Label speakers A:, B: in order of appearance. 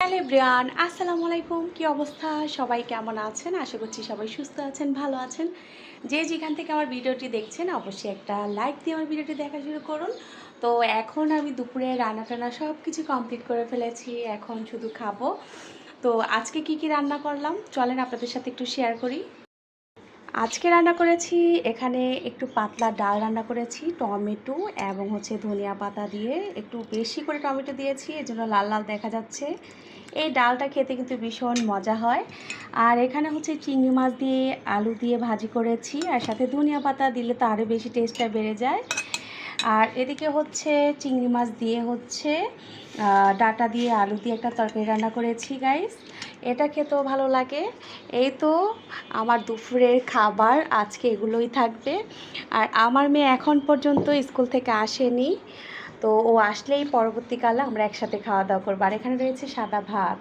A: Hello everyone, আসসালামু আলাইকুম। কি অবস্থা? সবাই কেমন আছেন? আশা করছি সবাই সুস্থ আছেন, ভালো আছেন। যে যেখান থেকে আমার ভিডিওটি দেখছেন অবশ্যই একটা লাইক দিয়ে আমার ভিডিওটি দেখা শুরু করুন। তো এখন আমি দুপুরে রান্না-টান্না সব কিছু কমপ্লিট করে ফেলেছি। এখন শুধু খাবো। তো আজকে কি রান্না করলাম চলেন আপনাদের সাথে একটু শেয়ার করি। আজকে রান্না করেছি এখানে একটু পাতলা ডাল রান্না করেছি, টমেটো এবং ধনিয়া পাতা দিয়ে একটু বেশি করে টমেটো দিয়েছি, এজন্য লাল লাল দেখা যাচ্ছে। এই ডালটা খেতে কিন্তু ভীষণ মজা হয়। আর এখানে চিংড়ি মাছ দিয়ে আলু দিয়ে ভাজি করেছি, আর সাথে ধনিয়া পাতা দিলে তো আরও বেশি টেস্টটা বেড়ে যায়। আর এদিকে চিংড়ি মাছ দিয়ে ডাঁটা দিয়ে আলু দিয়ে একটা তরকারি রান্না করেছি গাইস। এটা খেতেও ভালো লাগে। এই তো আমার দুপুরের খাবার আজকে এগুলোই থাকবে। আর আমার মেয়ে এখন পর্যন্ত স্কুল থেকে আসেনি, তো ও আসলেই পরবর্তীকালে আমরা একসাথে খাওয়া দাওয়া করবো। আর এখানে রয়েছে সাদা ভাত।